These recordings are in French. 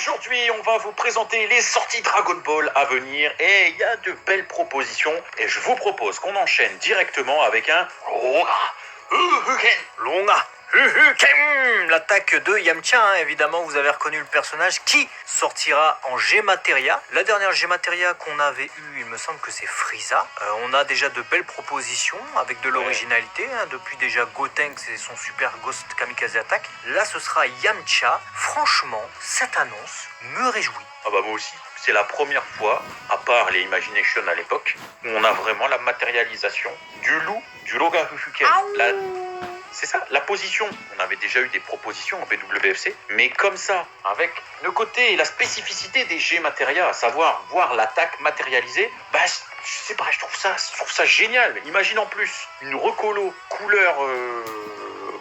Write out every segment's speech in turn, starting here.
Aujourd'hui, on va vous présenter les sorties Dragon Ball à venir et il y a de belles propositions et je vous propose qu'on enchaîne directement avec un Longa l'attaque de Yamcha, hein, évidemment, vous avez reconnu le personnage qui sortira en G-Materia. La dernière G-Materia qu'on avait eue, il me semble que c'est Frieza. On a déjà de belles propositions avec de l'originalité, hein, depuis déjà Gotenks et son super Ghost Kamikaze Attack. Là, ce sera Yamcha. Franchement, cette annonce me réjouit. Ah bah moi aussi, c'est la première fois, à part les Imagination à l'époque, où on a vraiment la matérialisation du loup du Loga Fufuken. C'est ça, la position. On avait déjà eu des propositions en BWFC, mais comme ça, avec le côté et la spécificité des G-Materia, à savoir voir l'attaque matérialisée, bah je sais pas, je trouve ça génial. Imagine en plus une recolo couleur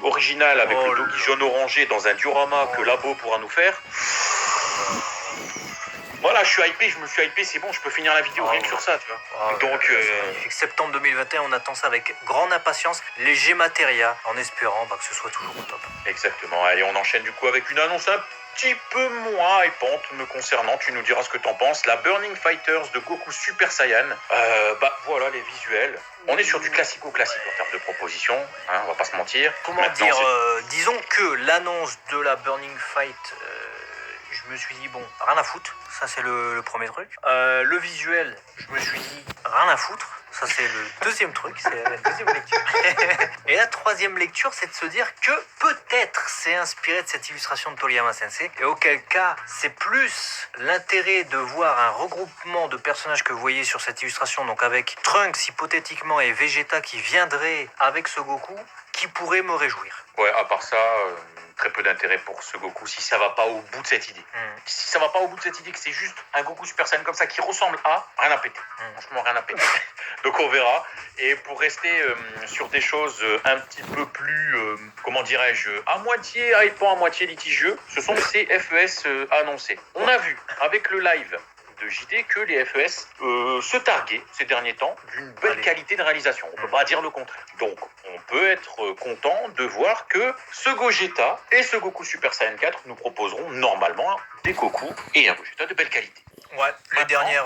originale avec le Dogi jaune orangé dans un diorama que Labo pourra nous faire. Voilà, je me suis hypé, c'est bon, je peux finir la vidéo rien que sur ça, tu vois. Donc, septembre 2021, on attend ça avec grande impatience, les G-Materia, en espérant que ce soit toujours au top. Exactement, allez, on enchaîne du coup avec une annonce un petit peu moins hypante me concernant, tu nous diras ce que t'en penses, la Burning Fighters de Goku Super Saiyan. Voilà les visuels. On est sur du classico-classique en termes de proposition, hein, on va pas se mentir. Comment maintenant, dire, disons que l'annonce de la Burning Fight... je me suis dit, bon, rien à foutre, ça c'est le premier truc. Le visuel, je me suis dit, rien à foutre, ça c'est le deuxième truc, c'est la deuxième lecture. Et la troisième lecture, c'est de se dire que peut-être c'est inspiré de cette illustration de Toriyama Sensei, et auquel cas, c'est plus l'intérêt de voir un regroupement de personnages que vous voyez sur cette illustration, donc avec Trunks hypothétiquement et Vegeta qui viendraient avec ce Goku, qui pourrait me réjouir. Ouais, à part ça, très peu d'intérêt pour ce Goku si ça va pas au bout de cette idée. Si ça va pas au bout de cette idée, que c'est juste un Goku Super Saiyan comme ça qui ressemble à, rien à péter. Franchement, rien à péter. Donc on verra. Et pour rester sur des choses un petit peu plus, comment dirais-je, à moitié hypant, à moitié litigieux, ce sont ces FES annoncés. On a vu avec le live de JD que les FES se targuaient ces derniers temps d'une belle qualité de réalisation. On peut pas dire le contraire. Donc, on peut être content de voir que ce Gogeta et ce Goku Super Saiyan 4 nous proposeront normalement des Goku et un Gogeta de belle qualité. Ouais, les dernières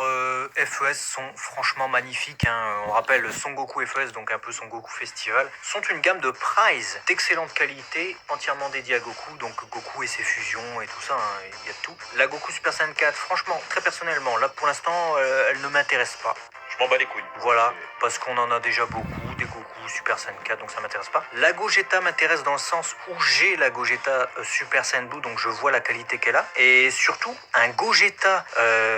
FES sont franchement magnifiques, hein. On rappelle Son Goku FES, donc un peu Son Goku Festival, sont une gamme de prizes d'excellente qualité, entièrement dédiée à Goku, donc Goku et ses fusions et tout ça, hein, il y a de tout. La Goku Super Saiyan 4, franchement, très personnellement, là pour l'instant, elle ne m'intéresse pas. Je m'en bats les couilles. Voilà, parce qu'on en a déjà beaucoup, des Goku Super Saiyan 4, donc ça m'intéresse pas. La Gogeta m'intéresse dans le sens où j'ai la Gogeta Super Saiyan Blue, donc je vois la qualité qu'elle a. Et surtout, un Gogeta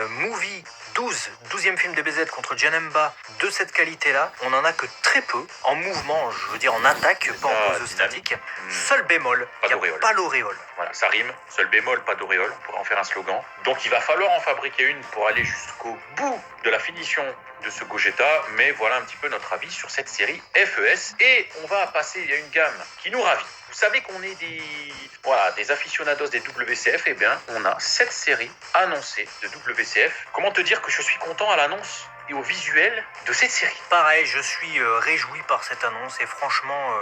Movie 12e film DBZ contre Janemba de cette qualité-là, on en a que très peu, en mouvement, je veux dire en attaque, pas en pose statique. Seul bémol, il n'y a pas l'auréole. Voilà, ça rime, seul bémol, pas d'auréole, on pourrait en faire un slogan. Donc il va falloir en fabriquer une pour aller jusqu'au bout de la finition de ce Gogeta, mais voilà un petit peu notre avis sur cette série FES. Et on va passer à une gamme qui nous ravit. Vous savez qu'on est des aficionados des WCF, eh bien on a 7 séries annoncées de WCF. Comment te dire que je suis content à l'annonce et au visuel de cette série? Pareil, je suis réjoui par cette annonce et franchement...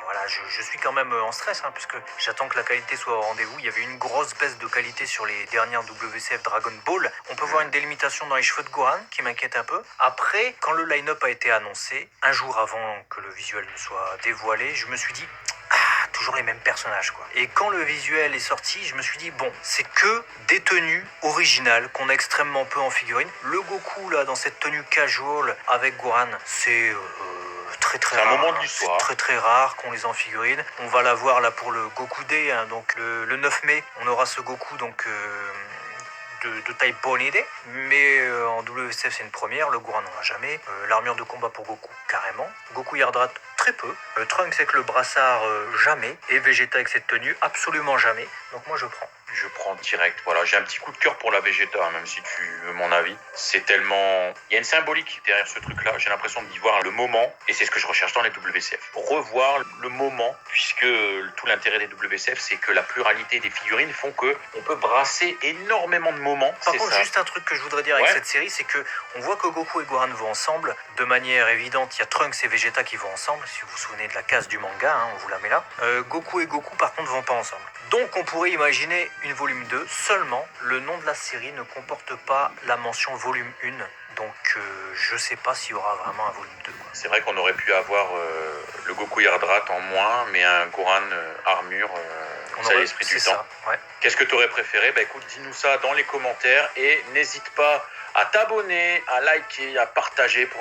Voilà, je suis quand même en stress, hein, puisque j'attends que la qualité soit au rendez-vous. Il y avait une grosse baisse de qualité sur les dernières WCF Dragon Ball. On peut voir une délimitation dans les cheveux de Gohan qui m'inquiète un peu. Après, quand le line-up a été annoncé, un jour avant que le visuel ne soit dévoilé, je me suis dit... toujours les mêmes personnages, quoi. Et quand le visuel est sorti, je me suis dit, bon, c'est que des tenues originales qu'on a extrêmement peu en figurine. Le Goku, là, dans cette tenue casual avec Gohan, c'est... très rare. Un moment de l'histoire. C'est très rare qu'on les en figurine. On va la voir là pour le Goku Day, hein, donc le 9 mai, on aura ce Goku donc de taille Bonide, mais en WCF c'est une première, le Gohan n'en a jamais, l'armure de combat pour Goku carrément, Goku Yardrat très peu, Trunks avec le brassard jamais, et Vegeta avec cette tenue absolument jamais, donc moi je prends. Je prends direct, voilà, j'ai un petit coup de cœur pour la Vegeta, hein, même si tu veux mon avis. C'est tellement... Il y a une symbolique derrière ce truc-là, j'ai l'impression d'y voir le moment, et c'est ce que je recherche dans les WCF. Revoir le moment, puisque tout l'intérêt des WCF, c'est que la pluralité des figurines font que on peut brasser énormément de moments. Par contre, juste un truc que je voudrais dire avec cette série, c'est que on voit que Goku et Gohan vont ensemble, de manière évidente, il y a Trunks et Vegeta qui vont ensemble, si vous vous souvenez de la case du manga, hein, on vous la met là. Goku et Goku, par contre, vont pas ensemble. Donc on pourrait imaginer une volume 2. Seulement, le nom de la série ne comporte pas la mention volume 1. Donc, je sais pas s'il y aura vraiment un volume 2. C'est vrai qu'on aurait pu avoir le Goku Yardrat en moins, mais un Goran armure, c'est l'esprit du temps. Ouais. Qu'est-ce que tu aurais préféré? Bah écoute, dis-nous ça dans les commentaires et n'hésite pas à t'abonner, à liker, à partager pour